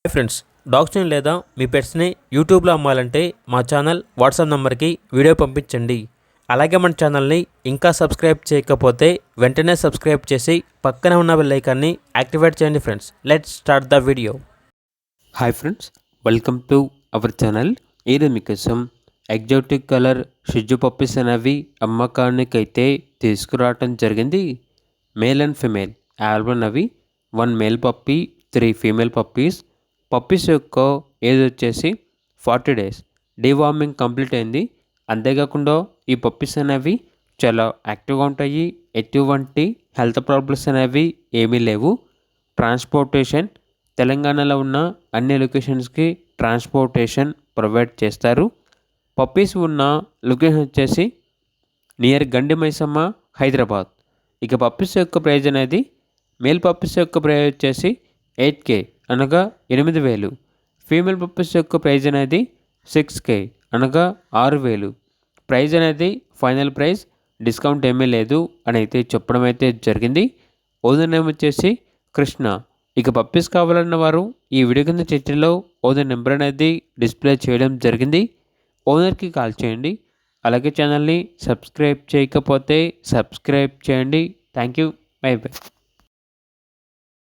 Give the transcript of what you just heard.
Hi friends, డాగ్స్ని లేదా మీ పెట్స్ని యూట్యూబ్లో అమ్మాలంటే మా ఛానల్ వాట్సాప్ నెంబర్కి వీడియో పంపించండి. అలాగే మన ఛానల్ని ఇంకా సబ్స్క్రైబ్ చేయకపోతే వెంటనే సబ్స్క్రైబ్ చేసి పక్కనే ఉన్న బెల్ ఐకాన్ని యాక్టివేట్ చేయండి. Friends, let's start the video. Hi friends, welcome to our channel. ఈరోజు మీకోసం ఎగ్జాటిక్ కలర్ షిజు పప్పీస్ అనేవి అమ్మకానికైతే తీసుకురావటం జరిగింది. మేల్ అండ్ ఫిమేల్ ఆల్బన్ అవి 1 male puppy 3 female puppies. Puppies యొక్క ఏజ్ వచ్చేసి 40 డేస్. డీవార్మింగ్ కంప్లీట్ అయింది. అంతేకాకుండా ఈ పప్పీస్ అనేవి చాలా యాక్టివ్గా ఉంటాయి. ఎటువంటి హెల్త్ ప్రాబ్లమ్స్ అనేవి ఏమీ లేవు. ట్రాన్స్పోర్టేషన్ తెలంగాణలో ఉన్న అన్ని లొకేషన్స్కి ట్రాన్స్పోర్టేషన్ ప్రొవైడ్ చేస్తారు. పప్పీస్ ఉన్న లొకేషన్ వచ్చేసి నియర్ గండి మైసమ్మ, హైదరాబాద్. ఇక పప్పీస్ యొక్క ప్రైజ్ అనేది మేల్ పప్పీస్ యొక్క ప్రైజ్ వచ్చేసి 8K అనగా 8,000. ఫీమేల్ పప్పీస్ యొక్క ప్రైజ్ అనేది 6K అనగా 6,000. ప్రైజ్ అనేది ఫైనల్ ప్రైజ్, డిస్కౌంట్ ఏమీ లేదు అని అయితే చెప్పడం అయితే జరిగింది. ఓనర్ నేమ్ వచ్చేసి కృష్ణ. ఇక పప్పీస్ కావాలన్న వారు ఈ వీడియో కింద చిత్రంలో ఓనర్ నెంబర్ అనేది డిస్ప్లే చేయడం జరిగింది. ఓనర్కి కాల్ చేయండి. అలాగే ఛానల్ని సబ్స్క్రైబ్ చేయకపోతే సబ్స్క్రైబ్ చేయండి. Thank you. By by.